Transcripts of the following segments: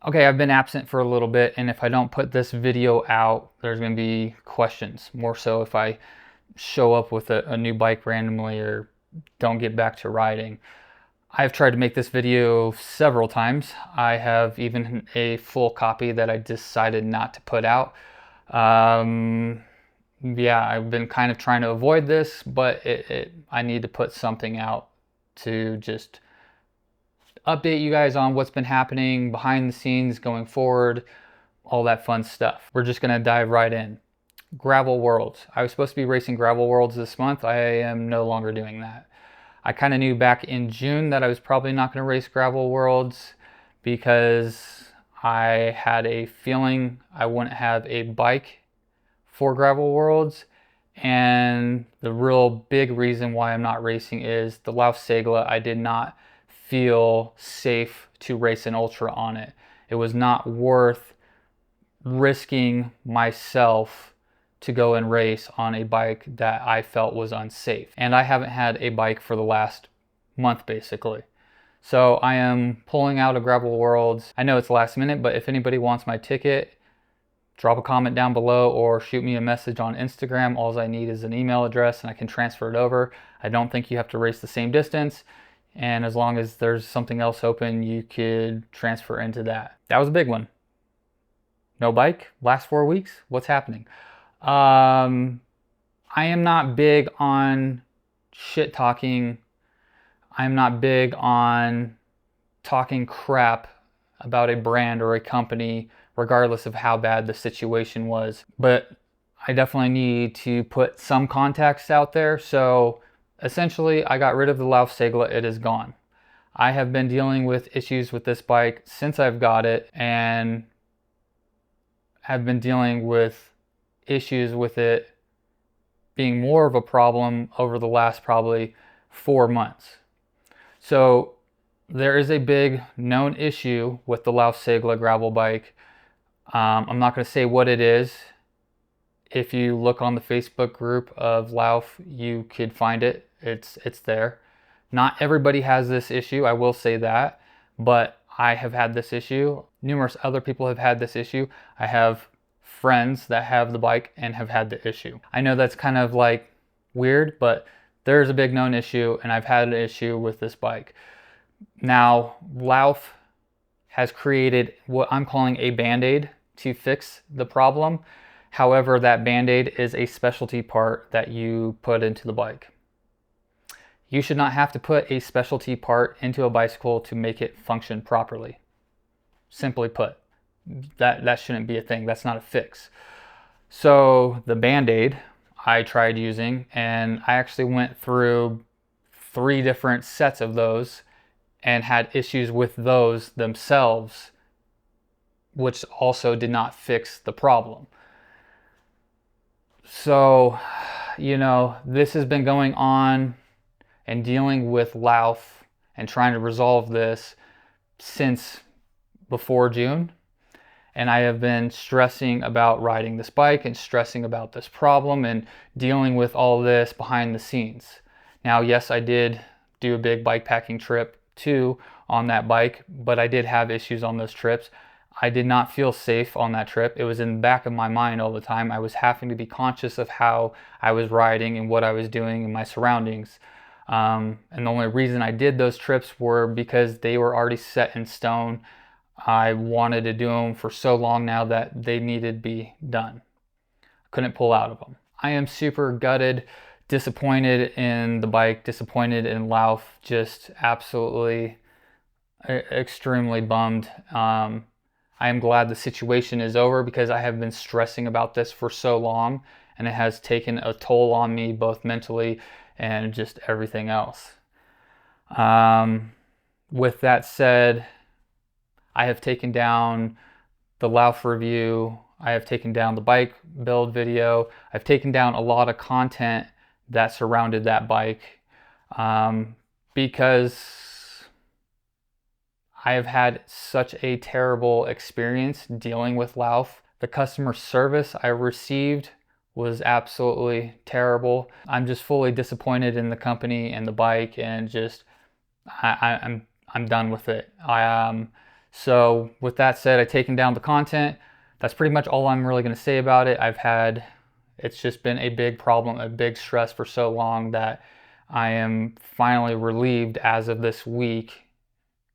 Okay, I've been absent for a little bit, and if I don't put this video out, there's going to be questions. More so if I show up with a new bike randomly or don't get back to riding. I've tried to make this video several times. I have even a full copy that I decided not to put out. Yeah, I've been kind of trying to avoid this, but I need to put something out to just update you guys on what's been happening behind the scenes going forward, all that fun stuff. We're just gonna dive right in. Gravel Worlds. I was supposed to be racing Gravel Worlds this month. I am no longer doing that. I kind of knew back in June that I was probably not going to race Gravel Worlds because I had a feeling I wouldn't have a bike for Gravel Worlds. And the real big reason why I'm not racing is the Lauf Segla. I did not feel safe to race an ultra on it. It was not worth risking myself to go and race on a bike that I felt was unsafe. And I haven't had a bike for the last month basically. So I am pulling out of Gravel Worlds. I know it's last minute, but if anybody wants my ticket, drop a comment down below or shoot me a message on Instagram. All I need is an email address and I can transfer it over. I don't think you have to race the same distance. And as long as there's something else open, you could transfer into that. That was a big one. No bike, last 4 weeks, what's happening? I am not big on shit talking. I'm not big on talking crap about a brand or a company, regardless of how bad the situation was. But I definitely need to put some context out there. So essentially, I got rid of the Lauf Segla. It is gone. I have been dealing with issues with this bike since I've got it and have been dealing with issues with it being more of a problem over the last probably 4 months. So there is a big known issue with the Lauf Segla gravel bike. I'm not going to say what it is. If you look on the Facebook group of Lauf, you could find it. It's there. Not everybody has this issue, I will say that, but I have had this issue. Numerous other people have had this issue. I have friends that have the bike and have had the issue. I know that's kind of like weird, but there's a big known issue and I've had an issue with this bike. Now, Lauf has created what I'm calling a band-aid to fix the problem. However, that band-aid is a specialty part that you put into the bike. You should not have to put a specialty part into a bicycle to make it function properly. Simply put. That shouldn't be a thing. That's not a fix. So the Band-Aid I tried using, and I actually went through 3 different sets of those and had issues with those themselves, which also did not fix the problem. So, you know, this has been going on and dealing with Lauf and trying to resolve this since before June. And I have been stressing about riding this bike and stressing about this problem and dealing with all this behind the scenes. Now, yes, I did do a big bike packing trip too on that bike, but I did have issues on those trips. I did not feel safe on that trip. It was in the back of my mind all the time. I was having to be conscious of how I was riding and what I was doing in my surroundings. And the only reason I did those trips were because they were already set in stone. I wanted to do them for so long now that they needed to be done. Couldn't pull out of them. I am super gutted, disappointed in the bike, disappointed in Lauf, just absolutely extremely bummed. I am glad the situation is over because I have been stressing about this for so long and it has taken a toll on me both mentally and just everything else. With that said, I have taken down the Lauf review, I have taken down the bike build video, I've taken down a lot of content that surrounded that bike because I have had such a terrible experience dealing with Lauf. The customer service I received was absolutely terrible. I'm just fully disappointed in the company and the bike and just I'm done with it. So with that said, I've taken down the content. That's pretty much all I'm really going to say about it. It's just been a big problem, a big stress for so long that I am finally relieved as of this week.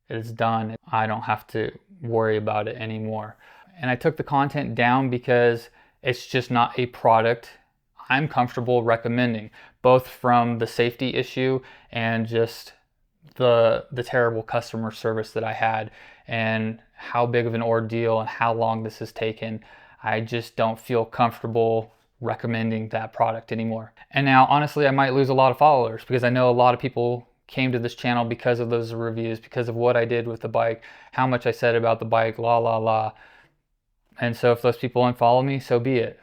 It's done. I don't have to worry about it anymore. And I took the content down because it's just not a product I'm comfortable recommending, both from the safety issue and just the terrible customer service that I had and how big of an ordeal and how long this has taken. I just don't feel comfortable recommending that product anymore. And now, honestly, I might lose a lot of followers because I know a lot of people came to this channel because of those reviews, because of what I did with the bike, how much I said about the bike, la la la. And so if those people unfollow me, so be it.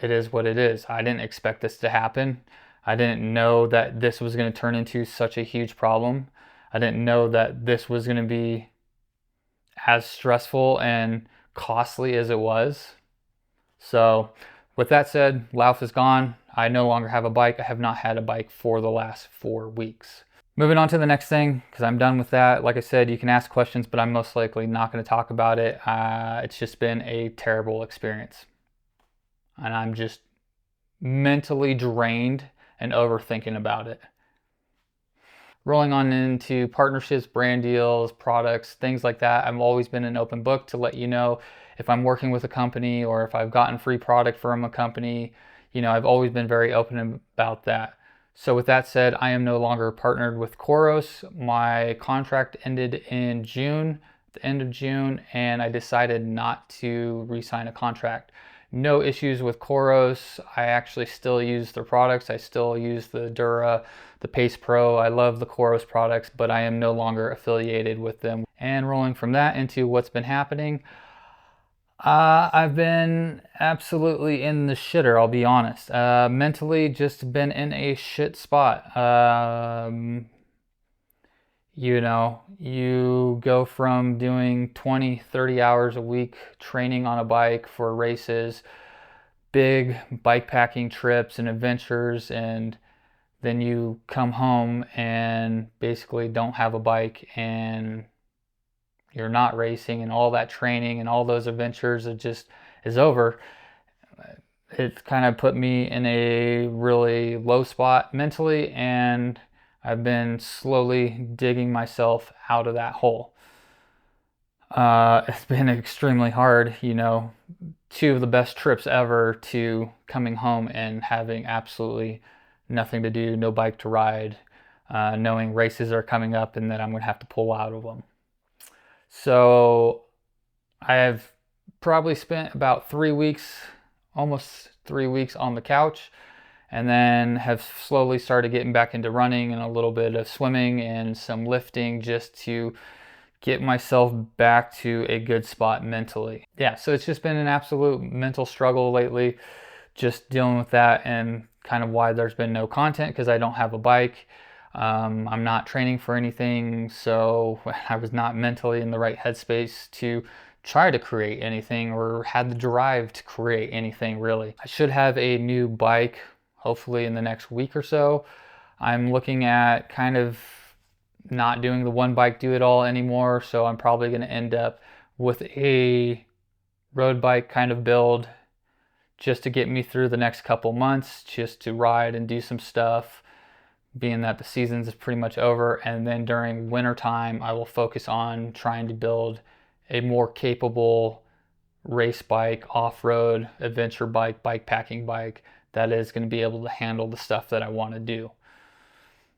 It is what it is. I didn't expect this to happen. I didn't know that this was going to turn into such a huge problem. I didn't know that this was going to be as stressful and costly as it was. So with that said, Lauf is gone. I no longer have a bike. I have not had a bike for the last 4 weeks. Moving on to the next thing, because I'm done with that. Like I said, you can ask questions, but I'm most likely not going to talk about it. It's just been a terrible experience. And I'm just mentally drained and overthinking about it. Rolling on into partnerships, brand deals, products, things like that. I've always been an open book to let you know if I'm working with a company or if I've gotten free product from a company. You know, I've always been very open about that. So with that said, I am no longer partnered with Koros. My contract ended in June, the end of June, and I decided not to re-sign a contract. No issues with Koros. I actually still use their products. I still use the Dura, the Pace Pro. I love the Koros products, but I am no longer affiliated with them. And rolling from that into what's been happening, I've been absolutely in the shitter, I'll be honest. Mentally, just been in a shit spot. You know, you go from doing 20, 30 hours a week training on a bike for races, big bike packing trips and adventures, and then you come home and basically don't have a bike and you're not racing, and all that training and all those adventures it just is over. It's kind of put me in a really low spot mentally, and I've been slowly digging myself out of that hole. It's been extremely hard, you know, 2 of the best trips ever to coming home and having absolutely nothing to do, no bike to ride, knowing races are coming up and that I'm going to have to pull out of them. So I have probably spent about 3 weeks, almost 3 weeks on the couch, and then have slowly started getting back into running and a little bit of swimming and some lifting just to get myself back to a good spot mentally. Yeah, so it's just been an absolute mental struggle lately, just dealing with that, and kind of why there's been no content, because I don't have a bike. I'm not training for anything, so I was not mentally in the right headspace to try to create anything or had the drive to create anything really. I should have a new bike hopefully in the next week or so. I'm looking at kind of not doing the one bike do it all anymore, so I'm probably going to end up with a road bike kind of build just to get me through the next couple months, just to ride and do some stuff, being that the season's pretty much over. And then during winter time, I will focus on trying to build a more capable race bike, off-road, adventure bike, bike packing bike that is going to be able to handle the stuff that I want to do.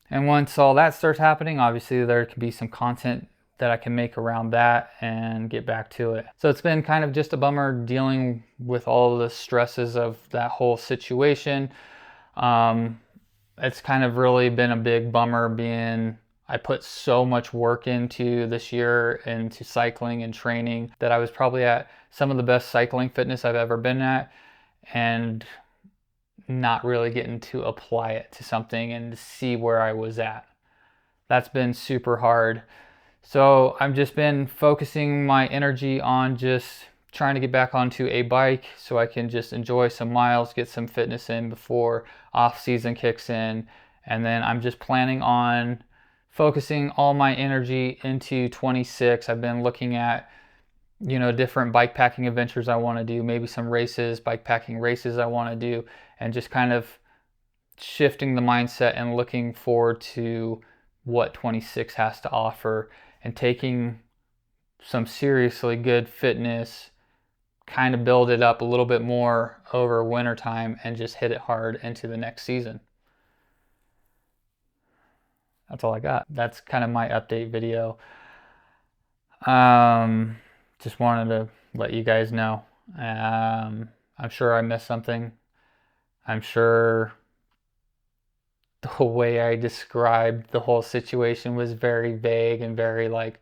And once all that starts happening, obviously there can be some content that I can make around that and get back to it. So it's been kind of just a bummer dealing with all the stresses of that whole situation. It's kind of really been a big bummer being I put so much work into this year into cycling and training that I was probably at some of the best cycling fitness I've ever been at, and not really getting to apply it to something and see where I was at. That's been super hard. So I've just been focusing my energy on just trying to get back onto a bike so I can just enjoy some miles, get some fitness in before off season kicks in. And then I'm just planning on focusing all my energy into 26. I've been looking at, you know, different bike packing adventures I want to do, maybe some races, bike packing races I want to do, and just kind of shifting the mindset and looking forward to what 26 has to offer, and taking some seriously good fitness, kind of build it up a little bit more over winter time and just hit it hard into the next season. That's all I got. That's kind of my update video. Just wanted to let you guys know. I'm sure I missed something. I'm sure the way I described the whole situation was very vague and very like,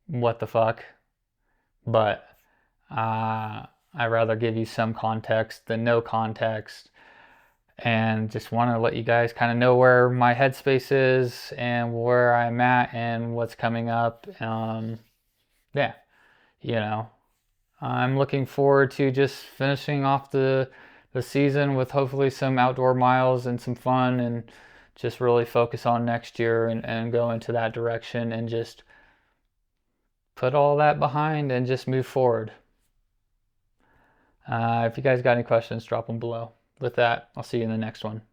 what the fuck? But I'd rather give you some context than no context. And just want to let you guys kind of know where my headspace is and where I'm at and what's coming up. Yeah, you know, I'm looking forward to just finishing off the season with hopefully some outdoor miles and some fun, and just really focus on next year and go into that direction and just put all that behind and just move forward. If you guys got any questions, drop them below. With that, I'll see you in the next one.